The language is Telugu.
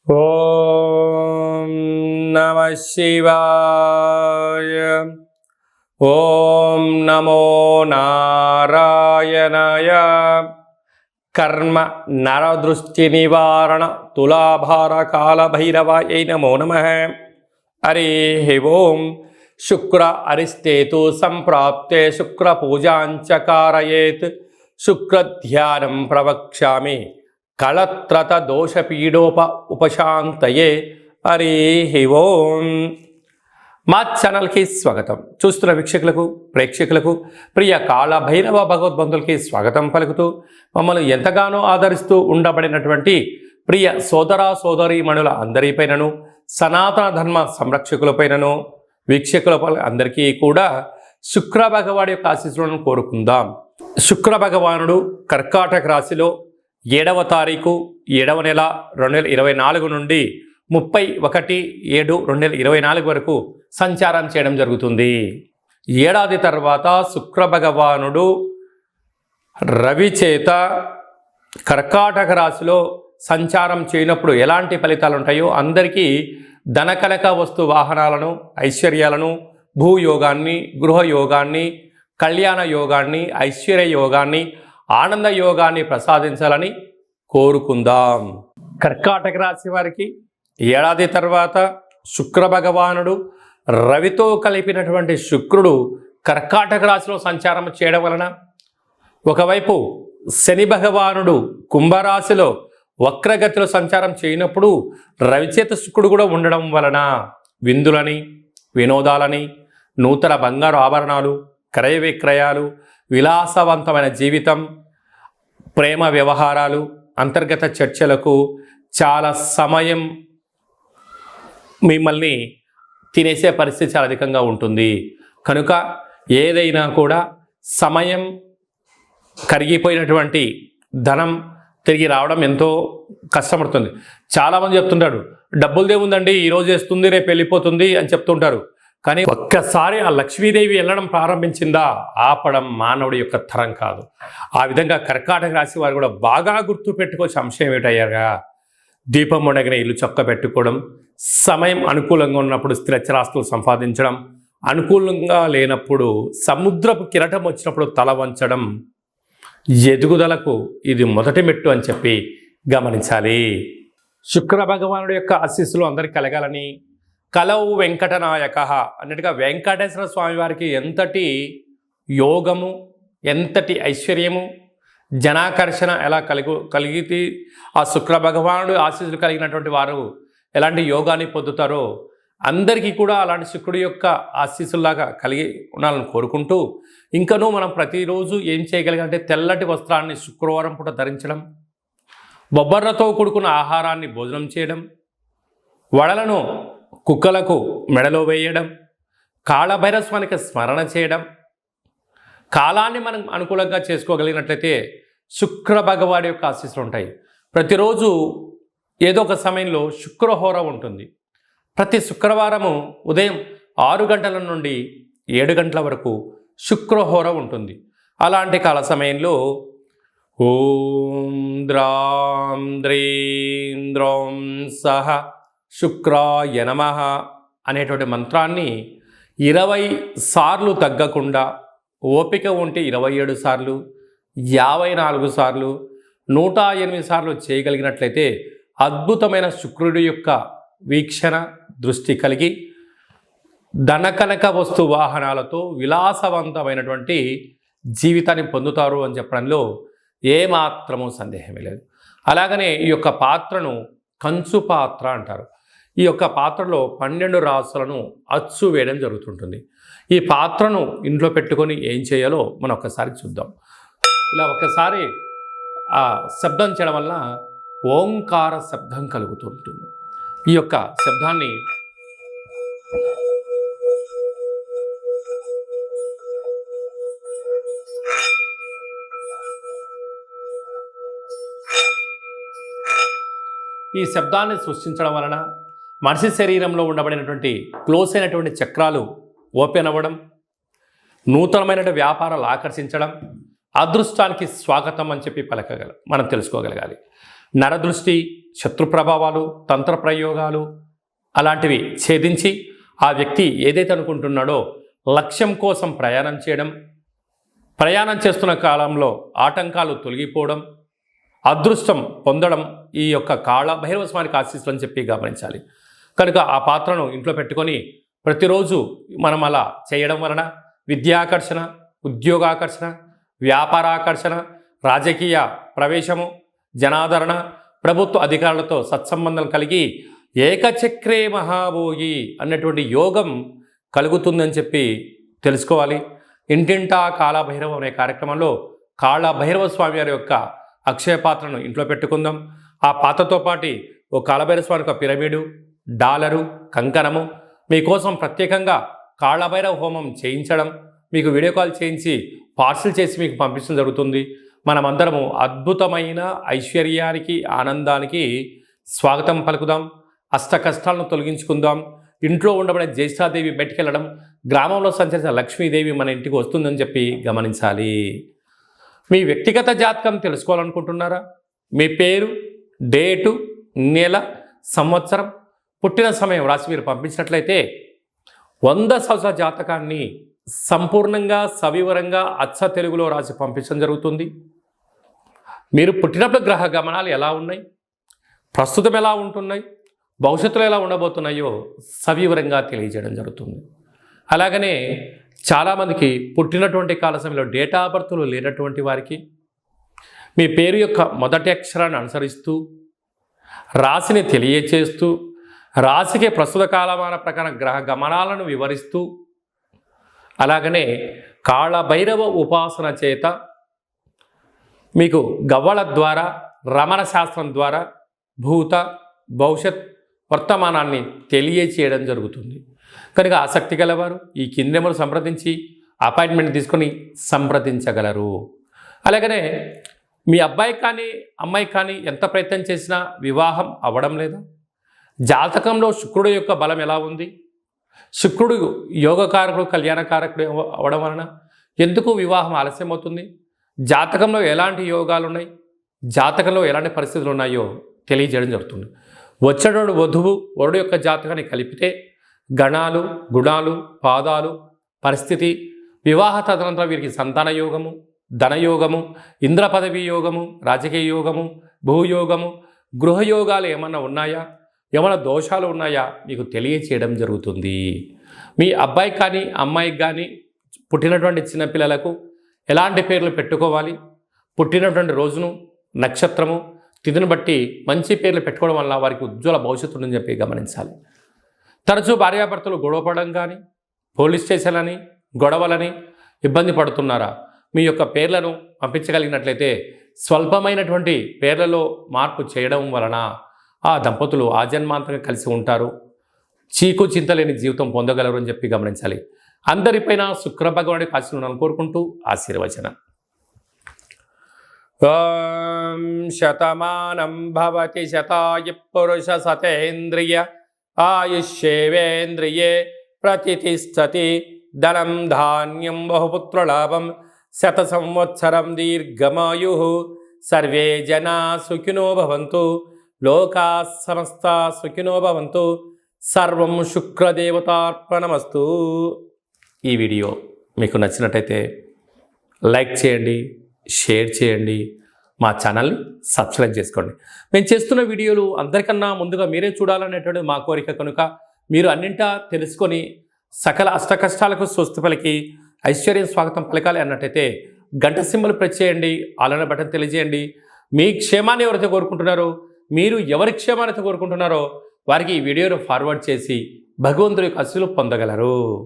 ఓం నమః శివాయ. ఓం నమో నారాయణాయ. కర్మ నరదృష్టి నివారణ తులాభార కాల భైరవాయ నమో నమః. హరి ఓం. శుక్ర అరిష్టేతు సంప్రాప్తే శుక్ర పూజాంచ కారయేత్. శుక్రధ్యానం ప్రవక్ష్యామి కళత్రత దోషపీడోప ఉపశాంతయే. హరి ఓం. మా ఛానల్కి స్వాగతం. చూస్తున్న వీక్షకులకు ప్రేక్షకులకు ప్రియ కాళభైరవ భగవద్బంధులకి స్వాగతం పలుకుతూ మమ్మల్ని ఎంతగానో ఆదరిస్తూ ఉండబడినటువంటి ప్రియ సోదర సోదరీమణుల అందరిపైనను సనాతన ధర్మ సంరక్షకులపైనను వీక్షకులపై అందరికీ కూడా శుక్ర భగవాడి యొక్క ఆశీస్సులను కోరుకుందాం. శుక్ర భగవానుడు కర్కాటక రాశిలో 7వ తారీఖు 7వ నెల 2024 నుండి 31/7/2024 వరకు సంచారం చేయడం జరుగుతుంది. ఏడాది తర్వాత శుక్ర భగవానుడు రవి చేత కర్కాటక రాశిలో సంచారం చేయనప్పుడు ఎలాంటి ఫలితాలు ఉంటాయో అందరికీ ధనకనక వస్తు వాహనాలను, ఐశ్వర్యాలను, భూయోగాన్ని, గృహయోగాన్ని, కళ్యాణ యోగాన్ని, ఐశ్వర్య యోగాన్ని, ఆనంద యోగాన్ని ప్రసాదించాలని కోరుకుందాం. కర్కాటక రాశి వారికి ఏడాది తర్వాత శుక్ర భగవానుడు రవితో కలిపినటువంటి శుక్రుడు కర్కాటక రాశిలో సంచారం చేయడం వలన, ఒకవైపు శని భగవానుడు కుంభరాశిలో వక్రగతిలో సంచారం చేయనప్పుడు రవిచేత శుక్రుడు కూడా ఉండడం వలన విందులని, వినోదాలని, నూతన బంగారు ఆభరణాలు, క్రయ విక్రయాలు, విలాసవంతమైన జీవితం, ప్రేమ వ్యవహారాలు, అంతర్గత చర్చలకు చాలా సమయం మిమ్మల్ని తినేసే పరిస్థితి చాలా అధికంగా ఉంటుంది. కనుక ఏదైనా కూడా సమయం కరిగిపోయినటువంటి ధనం తిరిగి రావడం ఎంతో కష్టపడుతుంది. చాలామంది చెప్తుంటాడు డబ్బులదే ఉందండి, ఈరోజు వేస్తుంది రేపు వెళ్ళిపోతుంది అని చెప్తుంటారు. కానీ ఒక్కసారి ఆ లక్ష్మీదేవి వెళ్ళడం ప్రారంభించిందా ఆపడం మానవుడి యొక్క తరం కాదు. ఆ విధంగా కర్కాటక రాశి వారు కూడా బాగా గుర్తు పెట్టుకోవచ్చు. అంశం ఏమిటయ్యాగా, దీపం ఉండగానే ఇల్లు చొక్క పెట్టుకోవడం, సమయం అనుకూలంగా ఉన్నప్పుడు స్థిరచరాస్తులు సంపాదించడం, అనుకూలంగా లేనప్పుడు సముద్రపు కిరటం వచ్చినప్పుడు తల వంచడం ఎదుగుదలకు ఇది మొదటి మెట్టు అని చెప్పి గమనించాలి. శుక్ర భగవానుడి యొక్క ఆశీస్సులు అందరికీ కలగాలని, కలవు వెంకటనాయక అన్నట్టుగా వెంకటేశ్వర స్వామి వారికి ఎంతటి యోగము, ఎంతటి ఐశ్వర్యము, జనాకర్షణ ఎలా కలిగితే ఆ శుక్ర భగవానుడు ఆశీస్సులు కలిగినటువంటి వారు ఎలాంటి యోగాన్ని పొందుతారో అందరికీ కూడా అలాంటి శుక్రుడి యొక్క ఆశీస్సుల్లాగా కలిగి ఉండాలని కోరుకుంటూ, ఇంకనూ మనం ప్రతిరోజు ఏం చేయగలిగాలంటే తెల్లటి వస్త్రాన్ని శుక్రవారం పూట ధరించడం, బొబ్బర్లతో కూడుకున్న ఆహారాన్ని భోజనం చేయడం, వడలను కుక్కలకు మెడలో వేయడం, కాళభైరస్వానికి స్మరణ చేయడం, కాలాన్ని మనం అనుకూలంగా చేసుకోగలిగినట్లయితే శుక్ర భగవాడి యొక్క ఆశీస్సులు ఉంటాయి. ప్రతిరోజు ఏదో ఒక సమయంలో శుక్రహోర ఉంటుంది. ప్రతి శుక్రవారము ఉదయం 6 గంటల నుండి 7 గంటల వరకు శుక్రహోర ఉంటుంది. అలాంటి కాల సమయంలో ఓం ద్రాం ద్రీం ద్రౌం సహ శుక్రాయ నమః అనేటువంటి మంత్రాన్ని 20 సార్లు తగ్గకుండా, ఓపిక ఉంటే 27 సార్లు, 54 సార్లు, 108 సార్లు చేయగలిగినట్లయితే అద్భుతమైన శుక్రుడి యొక్క వీక్షణ దృష్టి కలిగి ధనకనక వస్తు వాహనాలతో విలాసవంతమైనటువంటి జీవితాన్ని పొందుతారు అని చెప్పడంలో ఏమాత్రమూ సందేహమే లేదు. అలాగనే ఈ యొక్క పాత్రను కంచు పాత్ర అంటారు. ఈ యొక్క పాత్రలో 12 రాసులను అచ్చు వేయడం జరుగుతుంటుంది. ఈ పాత్రను ఇంట్లో పెట్టుకొని ఏం చేయాలో మనం ఒక్కసారి చూద్దాం. ఇలా ఒక్కసారి ఆ శబ్దం చేయడం వల్ల ఓంకార శబ్దం కలుగుతుంటుంది. ఈ యొక్క శబ్దాన్ని సృష్టించడం వలన మనిషి శరీరంలో ఉండబడినటువంటి క్లోజ్ అయినటువంటి చక్రాలు ఓపెన్ అవ్వడం, నూతనమైన వ్యాపారాలు ఆకర్షించడం, అదృష్టానికి స్వాగతం అని చెప్పి మనం తెలుసుకోగలగాలి. నరదృష్టి, శత్రు ప్రభావాలు, తంత్ర ప్రయోగాలు అలాంటివి ఛేదించి ఆ వ్యక్తి ఏదైతే అనుకుంటున్నాడో లక్ష్యం కోసం ప్రయాణం చేస్తున్న కాలంలో ఆటంకాలు తొలగిపోవడం, అదృష్టం పొందడం ఈ యొక్క కాళభైరవ స్వామికి ఆశీస్సులు అని చెప్పి గమనించాలి. కనుక ఆ పాత్రను ఇంట్లో పెట్టుకొని ప్రతిరోజు మనం అలా చేయడం వలన విద్యాకర్షణ, ఉద్యోగాకర్షణ, వ్యాపారాకర్షణ, రాజకీయ ప్రవేశము, జనాదరణ, ప్రభుత్వ అధికారులతో సత్సంబంధం కలిగి ఏకచక్రే మహాభోగి అన్నటువంటి యోగం కలుగుతుందని చెప్పి తెలుసుకోవాలి. ఇంటింటా కాళభైరవం అనే కార్యక్రమంలో కాళభైరవ స్వామి వారి యొక్క అక్షయ పాత్రను ఇంట్లో పెట్టుకుందాం. ఆ పాత్రతో పాటు ఓ కాళభైరవ స్వామి యొక్క పిరమిడు, డాలరు, కంకణము మీకోసం ప్రత్యేకంగా కాళభైరవ హోమం చేయించడం, మీకు వీడియో కాల్ చేయించి పార్సిల్ చేసి మీకు పంపించడం జరుగుతుంది. మనమందరము అద్భుతమైన ఐశ్వర్యానికి, ఆనందానికి స్వాగతం పలుకుదాం. అష్ట కష్టాలను తొలగించుకుందాం. ఇంట్లో ఉండబడే జ్యేష్ఠాదేవి బయటికెళ్ళడం, గ్రామంలో సంచరించిన లక్ష్మీదేవి మన ఇంటికి వస్తుందని చెప్పి గమనించాలి. మీ వ్యక్తిగత జాతకం తెలుసుకోవాలనుకుంటున్నారా? మీ పేరు, డేటు, నెల, సంవత్సరం, పుట్టిన సమయం రాసి మీరు పంపించినట్లయితే 100 సంవత్సరాల జాతకాన్ని సంపూర్ణంగా సవివరంగా అచ్చ తెలుగులో రాసి పంపించడం జరుగుతుంది. మీరు పుట్టినప్పుడు గ్రహ గమనాలు ఎలా ఉన్నాయి, ప్రస్తుతం ఎలా ఉంటున్నాయి, భవిష్యత్తులో ఎలా ఉండబోతున్నాయో సవివరంగా తెలియజేయడం జరుగుతుంది. అలాగనే చాలామందికి పుట్టినటువంటి కాల సమయంలో డేటా ఆఫ్ బర్త్లు లేనటువంటి వారికి మీ పేరు యొక్క మొదటి అక్షరాన్ని అనుసరిస్తూ రాశిని తెలియచేస్తూ రాశికి ప్రస్తుత కాలమాన ప్రకారం గ్రహ గమనాలను వివరిస్తూ అలాగనే కాళభైరవ ఉపాసన చేత మీకు గవ్వల ద్వారా, రమణ శాస్త్రం ద్వారా భూత, భవిష్యత్, వర్తమానాన్ని తెలియచేయడం జరుగుతుంది. కనుక ఆసక్తి గలవారు ఈ కింది నెంబర్ సంప్రదించి అపాయింట్మెంట్ తీసుకొని సంప్రదించగలరు. అలాగనే మీ అబ్బాయి కానీ అమ్మాయి కానీ ఎంత ప్రయత్నం చేసినా వివాహం అవ్వడం లేదా? జాతకంలో శుక్రుడు యొక్క బలం ఎలా ఉంది? శుక్రుడు యోగకారకుడు, కళ్యాణకారకుడు అవ్వడం వలన ఎందుకు వివాహం ఆలస్యం అవుతుంది? జాతకంలో ఎలాంటి యోగాలు ఉన్నాయి, జాతకంలో ఎలాంటి పరిస్థితులు ఉన్నాయో తెలియజేయడం జరుగుతుంది. వచ్చేటోడు వధువు, వరుడు యొక్క జాతకాన్ని కలిపితే గణాలు, గుణాలు, పాదాలు, పరిస్థితి, వివాహ తదనంతరం వీరికి సంతాన యోగము, ధనయోగము, ఇంద్ర పదవి యోగము, రాజకీయ యోగము, భూయోగము, గృహయోగాలు ఏమన్నా ఉన్నాయా, ఏమైనా దోషాలు ఉన్నాయా మీకు తెలియచేయడం జరుగుతుంది. మీ అబ్బాయికి కానీ అమ్మాయికి కానీ పుట్టినటువంటి చిన్నపిల్లలకు ఎలాంటి పేర్లు పెట్టుకోవాలి, పుట్టినటువంటి రోజును, నక్షత్రము, తిథిని బట్టి మంచి పేర్లు పెట్టుకోవడం వల్ల వారికి ఉజ్వల భవిష్యత్తు ఉందని చెప్పి గమనించాలి. తరచూ భార్యాభర్తలు గొడవపడడం కానీ, పోలీస్ స్టేషన్లని, గొడవలని ఇబ్బంది పడుతున్నారా? మీ యొక్క పేర్లను పంపించగలిగినట్లయితే స్వల్పమైనటువంటి పేర్లలో మార్పు చేయడం వలన ఆ దంపతులు ఆజన్మాంతంగా కలిసి ఉంటారు, చీకు చింతలేని జీవితం పొందగలరు అని చెప్పి గమనించాలి. అందరిపైన శుక్ర భగవానుడి ఆశీర్వాదాలను కోరుకుంటూ ఆశీర్వచనం. ఓం శతమానం భవతి శతాయు పురుష సతేంద్రియ ఆయుష్యేవేంద్రియే ప్రతిష్టతి ధనం ధాన్యం బహుపుత్రలాభం శత సంవత్సరం దీర్ఘమాయు సర్వే జనా సుఖినో భవంతు లోకా సమస్తా సుఖినో భవంతు సర్వం శుక్రదేవతార్పణమస్తు. ఈ వీడియో మీకు నచ్చినట్టయితే లైక్ చేయండి, షేర్ చేయండి, మా ఛానల్ని సబ్స్క్రైబ్ చేసుకోండి. మేము చేస్తున్న వీడియోలు అందరికన్నా ముందుగా మీరే చూడాలనేటువంటి మా కోరిక. కనుక మీరు అన్నింటా తెలుసుకొని సకల అష్టకష్టాలకు స్వస్తి పలికి ఐశ్వర్యం స్వాగతం పలకాలి అన్నట్టయితే గంట సింబల్ ప్రెస్ చేయండి, ఆలన బటన్ తెలియజేయండి. మీ క్షేమాన్ని ఎవరైతే కోరుకుంటున్నారో, మీరు ఎవరి క్షేమాన్ని కోరుకుంటున్నారో వారికి ఈ వీడియోను ఫార్వర్డ్ చేసి భగవంతుడి యొక్క ఆశీస్సులు పొందగలరు.